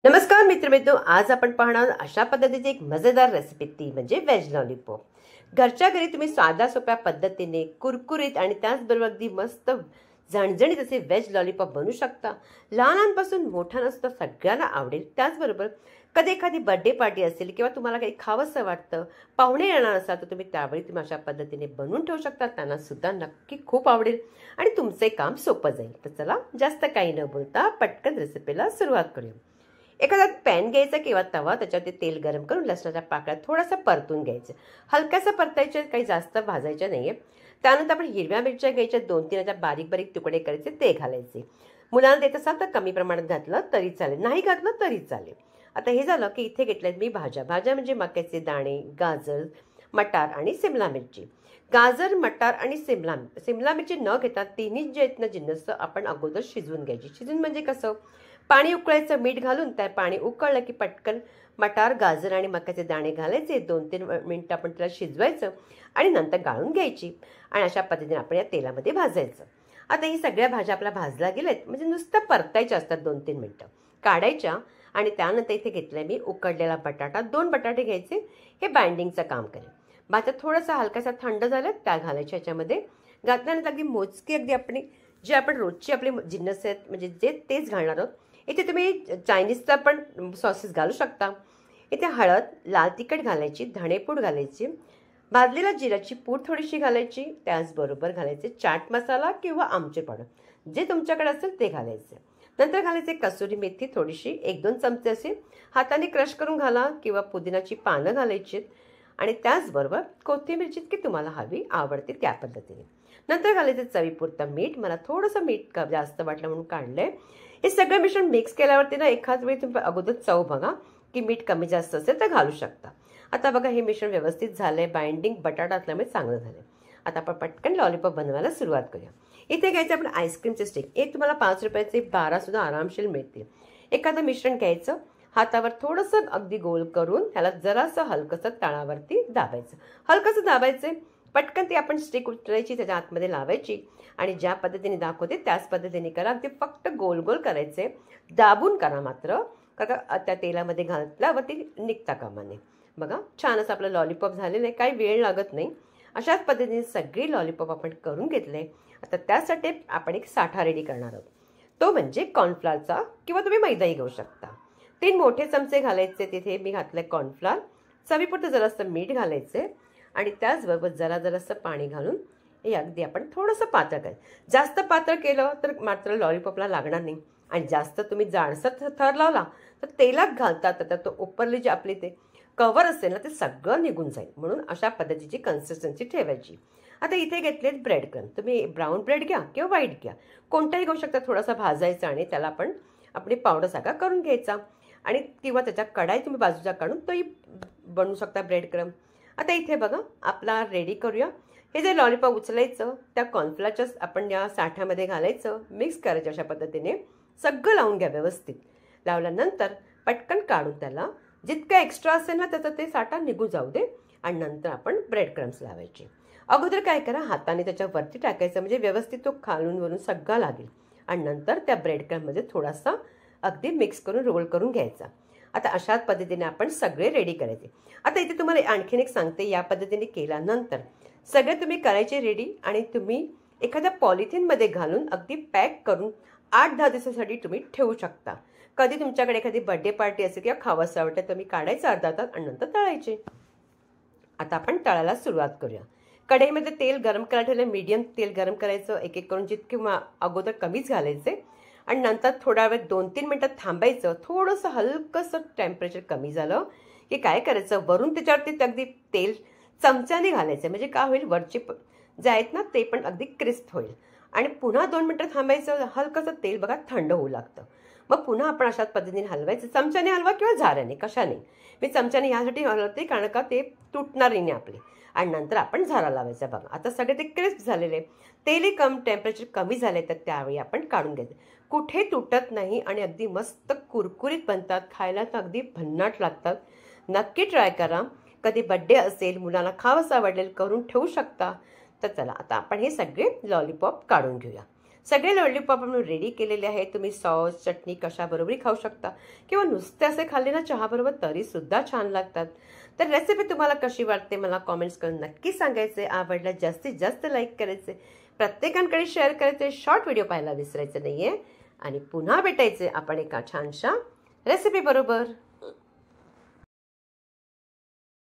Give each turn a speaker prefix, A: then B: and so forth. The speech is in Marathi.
A: नमस्कार मित्रमैत्रिणो, आज आपण पाहणार अशा पद्धतीची एक मजेदार रेसिपी, ती म्हणजे व्हेज लॉलीपॉप. घरच्या घरी तुम्ही साध्या सोप्या पद्धतीने कुरकुरीत आणि त्याचबरोबर अगदी मस्त झणझणीत असे व्हेज लॉलीपॉप बनवू शकता. लहानांपासून मोठ्यांना सगळ्यांना आवडेल. त्याचबरोबर कधी एखादी बर्थडे पार्टी असेल किंवा तुम्हाला काही खावंसं वाटतं, पाहुणे येणार असाल, तर त्यावेळी तुम्ही अशा पद्धतीने बनवून ठेवू शकता. त्यांना सुद्धा नक्की खूप आवडेल आणि तुमचे काम सोपं जाईल. तर चला, जास्त काही न बोलता पटकन रेसिपीला सुरुवात करूया. एखादा पॅन घ्यायचा किंवा तवा, त्याच्यावरती तेल गरम करून लसणाच्या पाकळ्या थोडासा परतून घ्यायचं. हलक्याचं परतायचे, काही जास्त भाजायचं नाहीये. त्यानंतर आपण हिरव्या मिरच्या घ्यायच्या, 2-3 बारीक बारीक तुकडे करायचे, ते घालायचे. मुलांना देत असाल तर कमी प्रमाणात घातलं तरी चालेल, नाही घातलं तरी चालेल. आता हे झालं की इथे घेतल्यात मी भाज्या म्हणजे मक्याचे दाणे, गाजर, मटार आणि सिमला मिरची. गाजर, मटार आणि सिमला मिरची न घेता तिन्ही जे आहेत ना जिन्नस आपण अगोदर शिजवून घ्यायची. शिजून म्हणजे कसं, पाणी उकळायचं, मीठ घालून त्या पाणी उकळलं की पटकन मटार, गाजर आणि मक्याचे दाणे घालायचे. 2-3 मिनिटं आपण त्याला शिजवायचं आणि नंतर गाळून घ्यायची आणि अशा पद्धतीने आपण या तेलामध्ये भाजायचं. आता ही सगळ्या भाज्या आपल्या भाजल्या गेल्यात, म्हणजे नुसतं परतायच्या असतात. 2-3 मिनिटं काढायच्या आणि त्यानंतर इथे घेतलंय मी उकडलेला बटाटा. 2 बटाटे घ्यायचे, हे बाइंडिंगचं काम करेल. भाज्या थोडासा हलकासा थंड झालं त्या घालायच्या याच्यामध्ये. घातल्यानंतर अगदी मोजकी, अगदी जे आपण रोजची आपले जिन्नस आहेत म्हणजे तेच घालणार आहोत. इथे तुम्ही चायनीजचा पण सॉसेस घालू शकता. इथे हळद, लाल तिखट घालायची, धणेपूड घालायची, भाजलेल्या जिऱ्याची पूड थोडीशी घालायची. त्याचबरोबर घालायचे चाट मसाला किंवा आमचूर पावडर, जे तुमच्याकडे असेल ते घालायचे. नंतर घालायचे कसुरी मेथी थोडीशी, 1-2 चमचे असे हाताने क्रश करून घाला किंवा पुदिनाची पानं घालायची आणि त्याचबरोबर कोथिंबीर जितकी तुम्हाला हवी आवडते त्या पद्धतीने. नंतर घालायचे चवीपुरतं मीठ. मला थोडंसं मीठ जास्त वाटलं म्हणून काढलंय. हे सगळं मिश्रण मिक्स केल्यावरती ना एखाद वेळी तुम्ही अगोदर चव बघा की मीठ कमी जास्त असेल तर घालू शकता. आता बघा, हे मिश्रण व्यवस्थित झालंय. बाइंडिंग बटाटा असल्यामुळे चांगलं झालंय. आता आपण पटकन लॉलीपॉप बनवायला सुरुवात करूया. इथे घ्यायचं आपण आईस्क्रीमचे स्टिक. हे तुम्हाला 5 रुपयाचे 12 सुद्धा आरामशीर मिळतील. एखादं मिश्रण घ्यायचं, हातावर थोडंसं अगदी गोल करून ह्याला जरासं हलकंसं तळावरती दाबायचं. हलकंसं दाबायचं, पटकन ती आपण स्टिक उचलायची, त्याच्या आतमध्ये लावायची आणि ज्या पद्धतीने दाखवते त्याच पद्धतीने करा. अगदी फक्त गोल गोल करायचे, दाबून करा मात्र, का त्या तेलामध्ये घातल्यावरती निघता कामा नये. बघा, छान असं आपलं लॉलीपॉप झालेलं आहे, काही वेळ लागत नाही. अशाच पद्धतीने सगळी लॉलीपॉप आपण करून घेतले. आता त्यासाठी आपण एक साठा रेडी करणार आहोत. तो म्हणजे कॉर्नफ्लॉरचा किंवा तुम्ही मैदाही घेऊ शकता. 3 मोठे चमचे घालायचे. तिथे मी घातलं कॉर्नफ्लॉर. चवीपुरतं जरासं मीठ घालायचे आणि त्याचबरोबर जरासं पाणी घालून हे अगदी आपण थोडंसं पातळ करायचं. जास्त पातळ केलं तर मात्र लॉलीपॉपला लागणार नाही आणि जास्त तुम्ही जाडसर थर लावला तर तेलात घालतात तर तो उपरली जी आपली ते कवर असेल ना, ते सगळं निघून जाईल. म्हणून अशा पद्धतीची कन्सिस्टन्सी ठेवायची. आता इथे घेतलेत ब्रेड क्रम. तुम्ही ब्राऊन ब्रेड घ्या किंवा व्हाईट घ्या, कोणताही घेऊ शकता. थोडासा भाजायचा आणि त्याला आपण आपली पावडर सारखा करून घ्यायचा आणि किंवा त्याच्या कढाई तुम्ही बाजूचा काढून तोही बनवू शकता ब्रेड क्रम. आता इथे बघा, आपला रेडी करूया. हे जे लॉलीपॉप उचलायचं, त्या कॉर्नफ्लॉरच्या आपण या साठ्यामध्ये घालायचं, मिक्स करायचं. अशा पद्धतीने सगळं लावून घ्या व्यवस्थित. लावल्यानंतर पटकन काढून त्याला जितकं एक्स्ट्रा असेल ना त्याचं ते साठा निघून जाऊ दे आणि नंतर आपण ब्रेड क्रम्स लावायचे. अगोदर काय करा, हाताने त्याच्यावरती टाकायचं, म्हणजे व्यवस्थित तो खालून वरून सगळा लागेल आणि नंतर त्या ब्रेड क्रममध्ये थोडासा अगदी मिक्स करून रोल करून घ्यायचा. आता अशाच पद्धतीने आपण सगळे रेडी करायचे. आता इथे तुम्हाला आणखीन एक सांगते, या पद्धतीने केल्यानंतर सगळे तुम्ही करायचे रेडी आणि तुम्ही एखाद्या पॉलिथिनमध्ये घालून अगदी पॅक करून 8-10 दिवसासाठी तुम्ही ठेवू शकता. कधी तुमच्याकडे एखादी बर्थडे पार्टी असेल किंवा खावंसं आवडतं, तुम्ही काढायचं अर्धा तास आणि नंतर तळायचे. आता आपण तळायला सुरुवात करूया. कढईमध्ये तेल गरम करायला ठेवलं. मीडियम तेल गरम करायचं, एक एक करून जितके अगोदर कमीच घालायचे आणि नंतर थोडा वेळ 2-3 मिनिटात थांबायचं. थोडंसं हलकंसं टेम्परेचर कमी झालं की काय करायचं, वरून त्याच्यावरती अगदी तेल चमच्याने घालायचं. म्हणजे काय होईल, वरचे जे आहेत ना ते पण अगदी क्रिस्प होईल आणि पुन्हा 2 मिनिटं थांबायचं. हलकंसं तेल बघा थंड होऊ लागतं. मग पुन्हा आपण अशाच पद्धतीने हलवायचं. चमच्याने हलवा किंवा झाऱ्याने, कशाने. मी चमच्याने ह्यासाठी हलवते कारण का ते तुटणार नाही आपले. आणि नंतर आपण झारा लावायचा. बघा, आता सगळे ते क्रिस्प झालेले, तेलही टेम्परेचर कमी झाले, तर त्यावेळी आपण काढून घ्यायचं. कुठे तुटत नाही आणि अगदी मस्त कुरकुरीत बनतात. खायला तर अगदी भन्नाट लागतात. नक्की ट्राय करा. कधी बड्डे असेल, मुलांना खावंसं आवडेल, करून ठेवू शकता. तर चला, आता आपण हे सगळे लॉलीपॉप काढून घेऊया. सगळे लॉलीपॉप आपण रेडी केलेले आहेत. तुम्ही सॉस चटणी कशाबरोबरही खाऊ शकता किंवा नुसते असे खाल्ले ना चहाबरोबर तरी सुद्धा छान लागतात. तर रेसिपी तुम्हाला कशी वाटते मला कॉमेंट्स करून नक्की सांगायचे. आवडल्यास जास्तीत जास्त लाईक करायचे, प्रत्येकाकडे शेअर करायचे, शॉर्ट व्हिडिओ पाहायला विसरायचं नाहीये आणि पुन्हा भेटायचे आपण एका छानशा रेसिपी बरोबर.